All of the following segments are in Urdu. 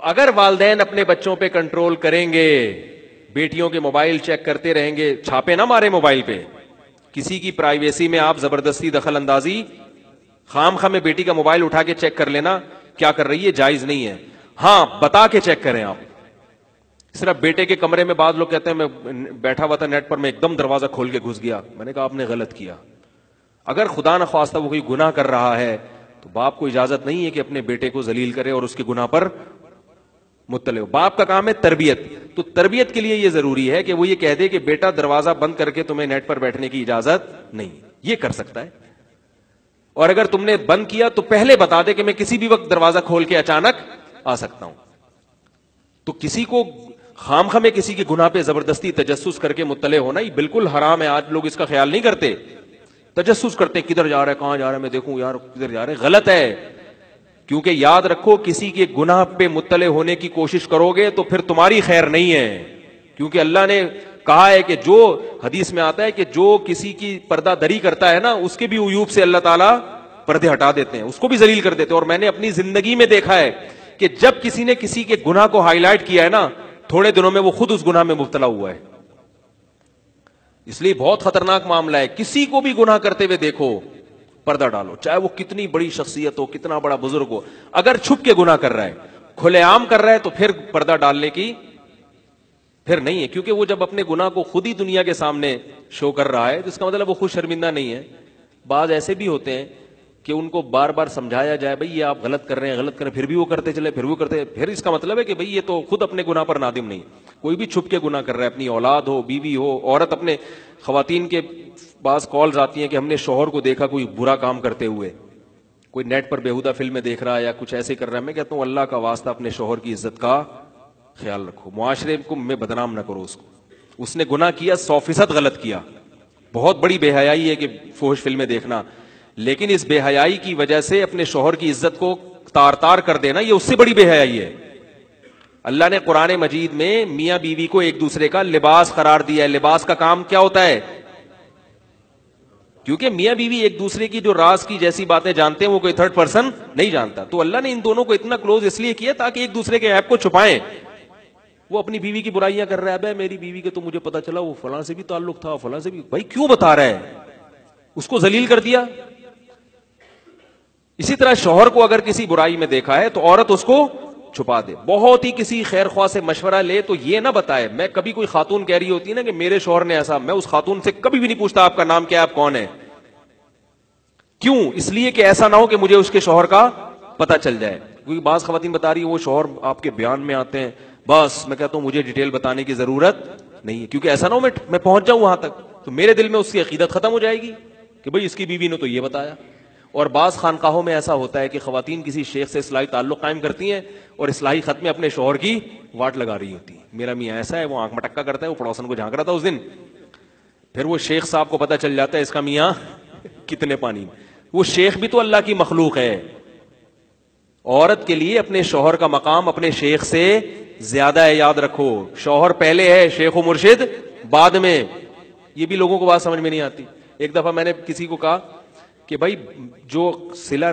اگر والدین اپنے بچوں پہ کنٹرول کریں گے، بیٹیوں کے موبائل چیک کرتے رہیں گے، چھاپے نہ مارے موبائل پہ، کسی کی پرائیویسی میں آپ زبردستی دخل اندازی، خام خواہ میں بیٹی کا موبائل اٹھا کے چیک کر لینا کیا کر رہی ہے، جائز نہیں ہے. ہاں بتا کے چیک کریں آپ. صرف بیٹے کے کمرے میں بعض لوگ کہتے ہیں میں بیٹھا ہوا تھا نیٹ پر، میں ایک دم دروازہ کھول کے گھس گیا. میں نے کہا آپ نے غلط کیا. اگر خدا نخواستہ وہ کوئی گناہ کر رہا ہے تو باپ کو اجازت نہیں ہے کہ اپنے بیٹے کو ذلیل کرے اور اس کے گناہ پر مطلع ہو. باپ کا کام ہے تربیت. تو تربیت کے لیے یہ ضروری ہے کہ وہ یہ کہہ دے کہ بیٹا دروازہ بند کر کے تمہیں نیٹ پر بیٹھنے کی اجازت نہیں. یہ کر سکتا ہے. اور اگر تم نے بند کیا تو پہلے بتا دے کہ میں کسی بھی وقت دروازہ کھول کے اچانک آ سکتا ہوں. تو کسی کو خام خواہ میں کسی کے گناہ پہ زبردستی تجسس کر کے مطلع ہونا یہ بالکل حرام ہے. آج لوگ اس کا خیال نہیں کرتے، تجسس کرتے ہیں کدھر جا رہا ہے، کہاں جا رہا ہے، میں دیکھوں یار کدھر جا رہے ہیں. غلط ہے. کیونکہ یاد رکھو کسی کے گناہ پہ مطلع ہونے کی کوشش کرو گے تو پھر تمہاری خیر نہیں ہے. کیونکہ اللہ نے کہا ہے کہ جو حدیث میں آتا ہے کہ جو کسی کی پردہ دری کرتا ہے نا اس کے بھی عیوب سے اللہ تعالیٰ پردے ہٹا دیتے ہیں، اس کو بھی ذلیل کر دیتے ہیں. اور میں نے اپنی زندگی میں دیکھا ہے کہ جب کسی نے کسی کے گناہ کو ہائی لائٹ کیا ہے نا تھوڑے دنوں میں وہ خود اس گناہ میں مبتلا ہوا ہے. اس لیے بہت خطرناک معاملہ ہے. کسی کو بھی گناہ کرتے ہوئے دیکھو پردہ ڈالو، چاہے وہ کتنی بڑی شخصیت ہو، کتنا بڑا بزرگ ہو. اگر چھپ کے گناہ کر رہا ہے، کھلے عام کر رہا ہے تو پھر پردہ ڈالنے کی پھر نہیں ہے. کیونکہ وہ جب اپنے گناہ کو خود ہی دنیا کے سامنے شو کر رہا ہے تو اس کا مطلب وہ خود شرمندہ نہیں ہے. بعض ایسے بھی ہوتے ہیں کہ ان کو بار بار سمجھایا جائے بھائی یہ آپ غلط کر رہے ہیں، غلط کر رہے ہیں، پھر بھی وہ کرتے چلے، پھر وہ کرتے، پھر اس کا مطلب ہے کہ بھئی یہ تو خود اپنے گناہ پر نادم نہیں. کوئی بھی چھپ کے گناہ کر رہا ہے، اپنی اولاد ہو، بیوی ہو، عورت اپنے خواتین کے بعض کالز آتی ہیں کہ ہم نے شوہر کو دیکھا کوئی برا کام کرتے ہوئے، کوئی نیٹ پر بیہودہ فلمیں دیکھ رہا ہے یا کچھ ایسے کر رہا ہے. میں کہتا ہوں اللہ کا واسطہ اپنے شوہر کی عزت کا خیال رکھو، معاشرے کو میں بدنام نہ کرو. اس کو اس نے گناہ کیا 100% غلط کیا، بہت بڑی بے حیائی ہے کہ فحش فلمیں دیکھنا، لیکن اس بے حیائی کی وجہ سے اپنے شوہر کی عزت کو تار تار کر دینا یہ اس سے بڑی بے حیائی ہے. اللہ نے قرآن مجید میں میاں بیوی کو ایک دوسرے کا لباس قرار دیا ہے. لباس کا کام کیا ہوتا ہے؟ کیونکہ میاں بیوی ایک دوسرے کی جو راز کی جیسی باتیں جانتے ہیں وہ کوئی تھرڈ پرسن نہیں جانتا. تو اللہ نے ان دونوں کو اتنا کلوز اس لیے کیا تاکہ ایک دوسرے کے عیب کو چھپائیں. وہ اپنی بیوی کی برائیاں کر رہا ہے، بھائی میری بیوی کے تو مجھے پتا چلا وہ فلاں سے بھی تعلق تھا، فلاں سے بھی. بھائی کیوں بتا رہا ہے؟ اس کو ذلیل کر دیا. اسی طرح شوہر کو اگر کسی برائی میں دیکھا ہے تو عورت اس کو چھپا دے. بہت ہی کسی خیر خواہ سے مشورہ لے تو یہ نہ بتائے. میں کبھی کوئی خاتون کہہ رہی ہوتی ہے نا کہ میرے شوہر نے ایسا، میں اس خاتون سے کبھی بھی نہیں پوچھتا آپ کا نام کیا ہے، آپ کون ہے. کیوں؟ اس لیے کہ ایسا نہ ہو کہ مجھے اس کے شوہر کا پتہ چل جائے. کیونکہ بعض خواتین بتا رہی ہیں وہ شوہر آپ کے بیان میں آتے ہیں، بس میں کہتا ہوں مجھے ڈیٹیل بتانے کی ضرورت نہیں ہے. کیونکہ ایسا نہ ہو میں پہنچ جاؤں وہاں تک تو میرے دل میں اس کی عقیدت ختم ہو جائے گی کہ بھئی اس کی بیوی نے تو یہ بتایا. اور بعض خانقاہوں میں ایسا ہوتا ہے کہ خواتین کسی شیخ سے اصلاحی تعلق قائم کرتی ہیں اور اصلاحی خط میں اپنے شوہر کی واٹ لگا رہی ہوتی ہیں. میرا میاں ایسا ہے، وہ آنکھ مٹکا کرتا ہے، وہ پڑوسن کو جھانک رہا تھا اس دن. پھر وہ شیخ صاحب کو پتہ چل جاتا ہے اس کا میاں کتنے پانی میں. وہ شیخ بھی تو اللہ کی مخلوق ہے. عورت کے لیے اپنے شوہر کا مقام اپنے شیخ سے زیادہ ہے. یاد رکھو شوہر پہلے ہے، شیخ و مرشد بعد میں. یہ بھی لوگوں کو بات سمجھ میں نہیں آتی. ایک دفعہ میں نے کسی کو کہا کہ بھائی جو صلہ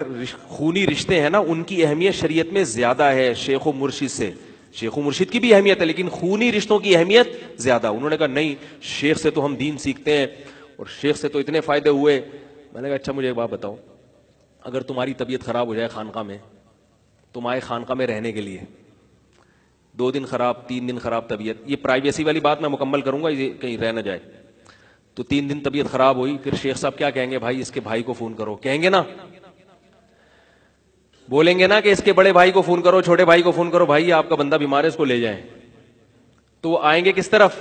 خونی رشتے ہیں نا ان کی اہمیت شریعت میں زیادہ ہے شیخ و مرشد سے. شیخ و مرشد کی بھی اہمیت ہے لیکن خونی رشتوں کی اہمیت زیادہ. انہوں نے کہا نہیں، شیخ سے تو ہم دین سیکھتے ہیں اور شیخ سے تو اتنے فائدے ہوئے. میں نے کہا اچھا مجھے ایک بات بتاؤ، اگر تمہاری طبیعت خراب ہو جائے خانقاہ میں، تم آئے خانقاہ میں رہنے کے لیے، 2 دن خراب، 3 دن خراب طبیعت، یہ پرائیویسی والی بات میں مکمل کروں گا یہ کہیں رہ نہ جائے. تو 3 دن طبیعت خراب ہوئی، پھر شیخ صاحب کیا کہیں گے؟ بھائی اس کے بھائی کو فون کرو. کہیں گے نا؟ بولیں گے نا کہ اس کے بڑے بھائی کو فون کرو، چھوٹے بھائی کو فون کرو، بھائی آپ کا بندہ بیمار ہے اس کو لے جائیں. تو وہ آئیں گے کس طرف؟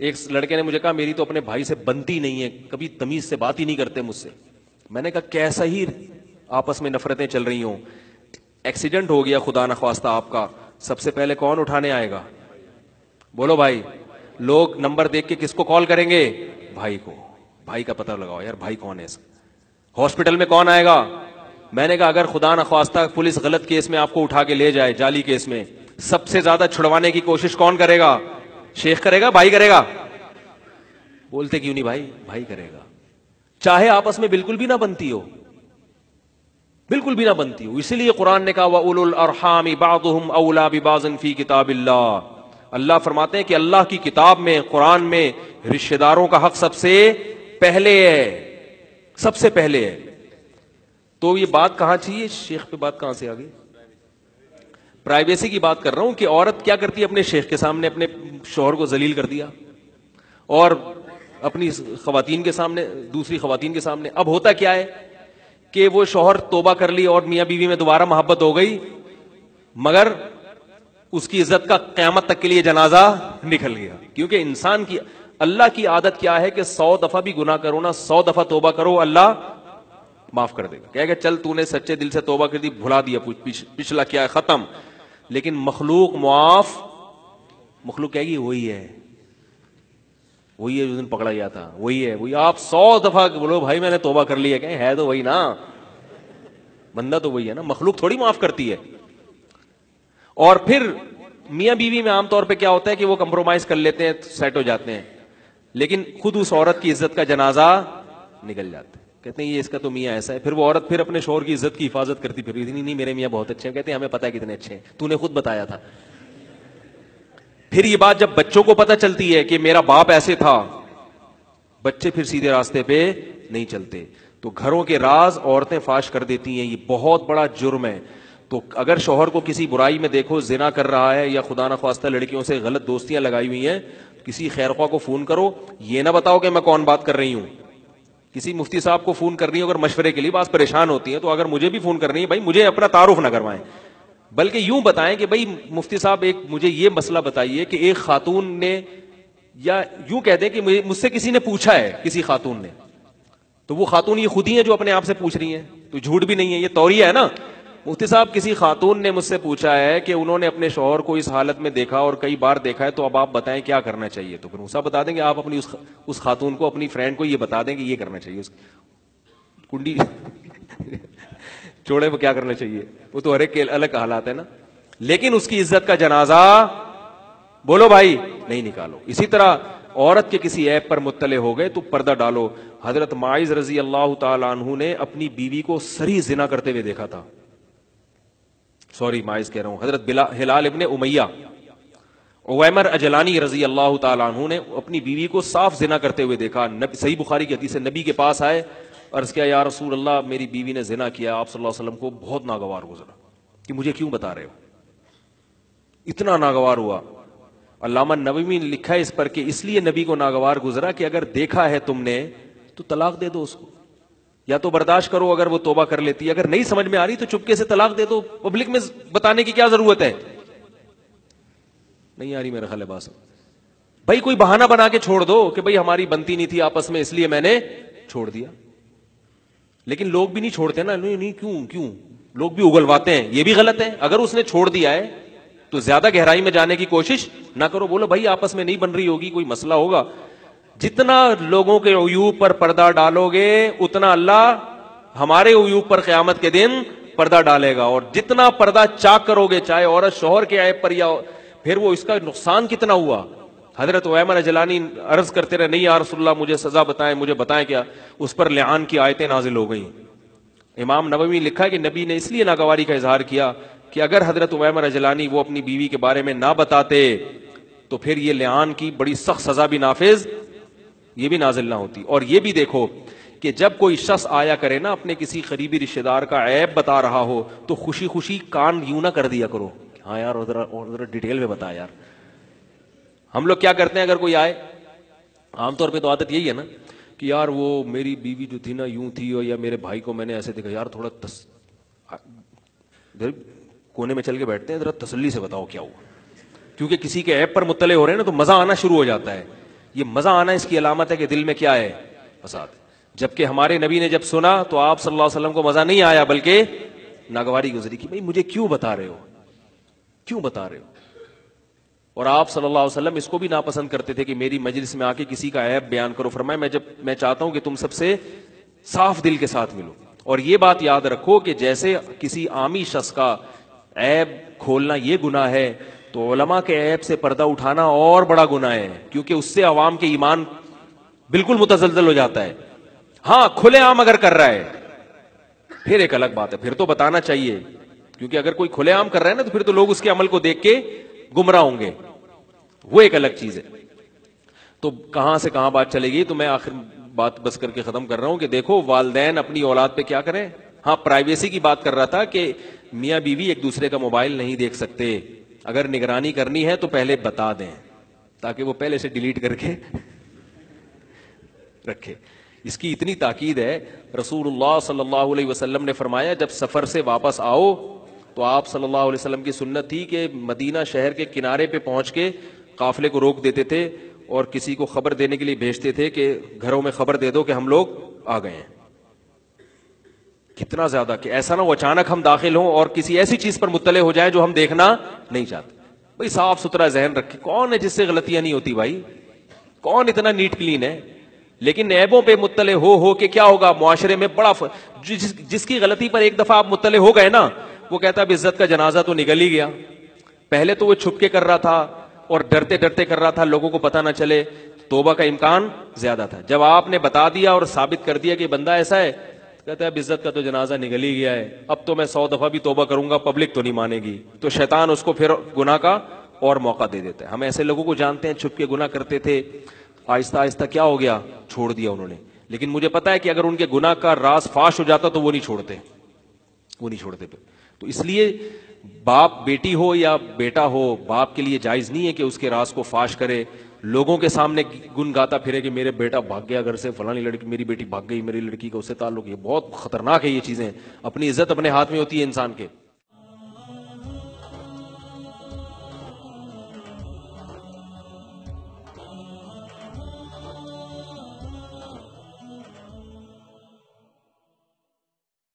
ایک لڑکے نے مجھے کہا میری تو اپنے بھائی سے بنتی نہیں ہے، کبھی تمیز سے بات ہی نہیں کرتے مجھ سے. میں نے کہا کیسا ہی آپس میں نفرتیں چل رہی ہوں، ایکسیڈنٹ ہو گیا خدا نخواستہ آپ کا، سب سے پہلے کون اٹھانے آئے گا؟ بولو بھائی. لوگ نمبر دیکھ کے کس کو کال کریں گے؟ بھائی کو. بھائی کا پتہ لگاؤ یار بھائی کون ہے اس. ہاسپٹل میں کون آئے گا؟ میں نے کہا اگر خدا نخواستہ پولیس غلط کیس میں آپ کو اٹھا کے لے جائے، جعلی کیس میں، سب سے زیادہ چھڑوانے کی کوشش کون کرے گا؟ شیخ کرے گا؟ بھائی کرے گا؟ بولتے کیوں نہیں بھائی؟ بھائی کرے گا، چاہے آپس میں بالکل بھی نہ بنتی ہو، بالکل بھی نہ بنتی ہو. اسی لیے قرآن نے کہا وَأُولُو الْأَرْحَامِ بَعْضُهُمْ أَوْلَىٰ بِبَعْضٍ فِي كِتَابِ اللَّهِ. اللہ فرماتے ہیں کہ اللہ کی کتاب میں, قرآن میں رشتہ داروں کا حق سب سے پہلے ہے, سب سے پہلے ہے. تو یہ بات کہاں چاہیے, شیخ پہ بات کہاں سے آ گئی؟ پرائیویسی کی بات کر رہا ہوں کہ عورت کیا کرتی ہے, اپنے شیخ کے سامنے اپنے شوہر کو ذلیل کر دیا, اور اپنی خواتین کے سامنے, دوسری خواتین کے سامنے. اب ہوتا کیا ہے کہ وہ شوہر توبہ کر لی اور میاں بیوی میں دوبارہ محبت ہو گئی, مگر اس کی عزت کا قیامت تک کے لیے جنازہ نکل گیا. کیونکہ انسان کی, اللہ کی عادت کیا ہے کہ 100 دفعہ بھی گناہ کرو نا, 100 دفعہ توبہ کرو, اللہ معاف کر دے گا. کہے گا چل تو نے سچے دل سے توبہ کر دی, بھلا دیا, پچھلا کیا ہے ختم. لیکن مخلوق معاف, مخلوق کہے گی وہی ہے, وہی ہے جو دن پکڑا گیا تھا, وہی ہے, وہی. آپ 100 دفعہ بولو بھائی میں نے توبہ کر لی ہے, کہیں ہے تو وہی نا, بندہ تو وہی ہے نا, مخلوق تھوڑی معاف کرتی ہے. اور پھر میاں بیوی میں عام طور پہ کیا ہوتا ہے کہ وہ کمپرومائز کر لیتے ہیں, سیٹ ہو جاتے ہیں, لیکن خود اس عورت کی عزت کا جنازہ نکل جاتا ہے. کہتے ہیں یہ اس کا تو میاں ایسا ہے. پھر وہ عورت پھر اپنے شوہر کی عزت کی حفاظت کرتی پھر, نہیں میرے میاں بہت اچھے ہیں. کہتے ہیں ہمیں پتا ہے کتنے اچھے ہیں, تو نے خود بتایا تھا. پھر یہ بات جب بچوں کو پتہ چلتی ہے کہ میرا باپ ایسے تھا, بچے پھر سیدھے راستے پہ نہیں چلتے. تو گھروں کے راز عورتیں فاش کر دیتی ہیں, یہ بہت بڑا جرم ہے. تو اگر شوہر کو کسی برائی میں دیکھو, زنا کر رہا ہے یا خدا نخواستہ لڑکیوں سے غلط دوستیاں لگائی ہوئی ہیں, کسی خیرخواہ کو فون کرو, یہ نہ بتاؤ کہ میں کون بات کر رہی ہوں. کسی مفتی صاحب کو فون کرنی ہے اگر مشورے کے لیے, بعض پریشان ہوتی ہیں, تو اگر مجھے بھی فون کرنی ہے, بھائی مجھے اپنا تعارف نہ کروائیں, بلکہ یوں بتائیں کہ بھائی مفتی صاحب ایک مجھے یہ مسئلہ بتائیے کہ ایک خاتون نے, یا یوں کہہ دیں کہ مجھ سے کسی نے پوچھا ہے, کسی خاتون نے, تو وہ خاتون یہ خود ہی ہے جو اپنے آپ سے پوچھ رہی ہیں, تو جھوٹ بھی نہیں ہے, یہ توریہ ہے نا. مفتی صاحب کسی خاتون نے مجھ سے پوچھا ہے کہ انہوں نے اپنے شوہر کو اس حالت میں دیکھا اور کئی بار دیکھا ہے, تو اب آپ بتائیں کیا کرنا چاہیے. تو پھر موسیٰ بتا دیں گے آپ اپنی اس خاتون کو, اپنی فرینڈ کو یہ بتا دیں کہ یہ کرنا چاہیے, اس کنڈی چوڑے کو کیا کرنا چاہیے, وہ تو ہر ایک کے الگ حالات ہے نا. لیکن اس کی عزت کا جنازہ بولو بھائی نہیں نکالو. اسی طرح عورت کے کسی عیب پر مطلع ہو گئے تو پردہ ڈالو. حضرت معاذ رضی اللہ تعالی عنہ نے اپنی بیوی کو صریح زنا کرتے ہوئے دیکھا تھا. معاذ کہہ رہا ہوں, حضرت ہلال ابن امیہ, عویمر اجلانی رضی اللہ تعالی عنہ نے اپنی بیوی کو صاف زنا کرتے ہوئے دیکھا. صحیح بخاری کی حدیث ہے, نبی کے پاس آئے, عرض کیا یا رسول اللہ میری بیوی نے زنا کیا. آپ صلی اللہ علیہ وسلم کو بہت ناگوار گزرا کہ مجھے کیوں بتا رہے ہو, اتنا ناگوار ہوا. علامہ نووی نے لکھا ہے اس پر کہ اس لیے نبی کو ناگوار گزرا کہ اگر دیکھا ہے تم نے تو طلاق دے دو اس کو, یا تو برداشت کرو اگر وہ توبہ کر لیتی ہے, اگر نہیں سمجھ میں آ رہی تو چپکے سے طلاق دے دو. پبلک میں بتانے کی کیا ضرورت ہے, نہیں آ رہی میرا خیال ہے بات. بھائی کوئی بہانہ بنا کے چھوڑ دو کہ بھائی ہماری بنتی نہیں تھی آپس میں اس لیے میں نے چھوڑ دیا. لیکن لوگ بھی نہیں چھوڑتے نا, نہیں کیوں لوگ بھی اگلواتے ہیں, یہ بھی غلط ہے. اگر اس نے چھوڑ دیا ہے تو زیادہ گہرائی میں جانے کی کوشش نہ کرو, بولو بھائی آپس میں نہیں بن رہی ہوگی, کوئی مسئلہ ہوگا. جتنا لوگوں کے عیوب پر پردہ ڈالو گے اتنا اللہ ہمارے عیوب پر قیامت کے دن پردہ ڈالے گا. اور جتنا پردہ چاک کرو گے, چاہے عورت شوہر کے عیب پر یا, پھر وہ اس کا نقصان کتنا ہوا. حضرت عویمر جلانی عرض کرتے رہے, نہیں یا رسول اللہ مجھے سزا بتائیں, مجھے بتائیں کیا. اس پر لعان کی آیتیں نازل ہو گئیں. امام نووی لکھا کہ نبی نے اس لیے ناگواری کا اظہار کیا کہ اگر حضرت عویمر جلانی وہ اپنی بیوی کے بارے میں نہ بتاتے تو پھر یہ لعان کی بڑی سخت سزا بھی نافذ, یہ بھی نازل نہ ہوتی. اور یہ بھی دیکھو کہ جب کوئی شخص آیا کرے نا اپنے کسی قریبی رشتہ دار کا عیب بتا رہا ہو تو خوشی خوشی کان یوں نہ کر دیا کرو, ہاں یار ادھر ڈیٹیل میں بتا یار. ہم لوگ کیا کرتے ہیں, اگر کوئی آئے, عام طور پہ تو عادت یہی ہے نا کہ یار وہ میری بیوی جو تھی نا یوں تھی, یا میرے بھائی کو میں نے ایسے دیکھا, یار تھوڑا کونے میں چل کے بیٹھتے ہیں, ذرا تسلی سے بتاؤ کیا ہوا. کیونکہ کسی کے عیب پر مطلع ہو رہے ہیں نا تو مزہ آنا شروع ہو جاتا ہے. یہ مزہ آنا اس کی علامت ہے کہ دل میں کیا ہے, فساد. جبکہ ہمارے نبی نے جب سنا تو آپ صلی اللہ علیہ وسلم کو مزہ نہیں آیا بلکہ ناگواری گزری کہ بھائی مجھے کیوں بتا رہے ہو. اور آپ صلی اللہ علیہ وسلم اس کو بھی ناپسند کرتے تھے کہ میری مجلس میں آ کے کسی کا عیب بیان کرو. فرمایا میں چاہتا ہوں کہ تم سب سے صاف دل کے ساتھ ملو. اور یہ بات یاد رکھو کہ جیسے کسی عامی شخص کا عیب کھولنا یہ گناہ ہے, تو علماء کے عیب سے پردہ اٹھانا اور بڑا گناہ ہے, کیونکہ اس سے عوام کے ایمان بالکل متزلزل ہو جاتا ہے. ہاں کھلے عام اگر کر رہا ہے, پھر ایک الگ بات ہے، پھر تو بتانا چاہیے، کیونکہ اگر کوئی کھلے عام کر رہا ہے نا تو پھر تو لوگ اس کے عمل کو دیکھ کے گمراہ ہوں گے، وہ ایک الگ چیز ہے۔ تو کہاں سے کہاں بات چلے گی، تو میں آخر بات بس کر کے ختم کر رہا ہوں کہ دیکھو والدین اپنی اولاد پہ کیا کریں۔ ہاں پرائیویسی کی بات کر رہا تھا کہ میاں بیوی ایک دوسرے کا موبائل نہیں دیکھ سکتے، اگر نگرانی کرنی ہے تو پہلے بتا دیں تاکہ وہ پہلے سے ڈیلیٹ کر کے رکھے۔ اس کی اتنی تاکید ہے، رسول اللہ صلی اللہ علیہ وسلم نے فرمایا جب سفر سے واپس آؤ تو آپ صلی اللہ علیہ وسلم کی سنت تھی کہ مدینہ شہر کے کنارے پہ پہنچ کے قافلے کو روک دیتے تھے اور کسی کو خبر دینے کے لیے بھیجتے تھے کہ گھروں میں خبر دے دو کہ ہم لوگ آ گئے ہیں۔ کتنا زیادہ کہ ایسا نہ ہو اچانک ہم داخل ہوں اور کسی ایسی چیز پر مطلع ہو جائیں جو ہم دیکھنا نہیں چاہتے۔ بھائی صاف ستھرا ذہن رکھے، کون ہے جس سے غلطیاں نہیں ہوتی بھائی، کون اتنا نیٹ کلین ہے؟ لیکن عیبوں پہ مطلع ہو کہ کیا ہوگا معاشرے میں بڑا جس کی غلطی پر ایک دفعہ آپ مطلع ہو گئے نا، وہ کہتا ہے اب عزت کا جنازہ تو نکل ہی گیا۔ پہلے تو وہ چھپ کے کر رہا تھا اور ڈرتے ڈرتے کر رہا تھا لوگوں کو پتہ نہ چلے، توبہ کا امکان زیادہ تھا۔ جب آپ نے بتا دیا اور ثابت کر دیا کہ بندہ ایسا ہے، کہتا ہے اب عزت کا تو جنازہ نکل ہی گیا ہے، اب تو میں 100 دفعہ بھی توبہ کروں گا پبلک تو نہیں مانے گی، تو شیطان اس کو پھر گناہ کا اور موقع دے دیتا ہے۔ ہم ایسے لوگوں کو جانتے ہیں چھپ کے گناہ کرتے تھے، آہستہ آہستہ کیا ہو گیا، چھوڑ دیا انہوں نے۔ لیکن مجھے پتا ہے کہ اگر ان کے گناہ کا راز فاش ہو جاتا تو وہ نہیں چھوڑتے، وہ نہیں چھوڑتے پھر۔ تو اس لیے باپ بیٹی ہو یا بیٹا ہو، باپ کے لیے جائز نہیں ہے کہ اس کے راز کو فاش کرے، لوگوں کے سامنے گن گاتا پھرے کہ میرے بیٹا بھاگ گیا گھر سے، فلانی لڑکی، میری بیٹی بھاگ گئی، میری لڑکی کا اس سے تعلق۔ یہ بہت خطرناک ہے، یہ چیزیں، اپنی عزت اپنے ہاتھ میں ہوتی ہے انسان کے۔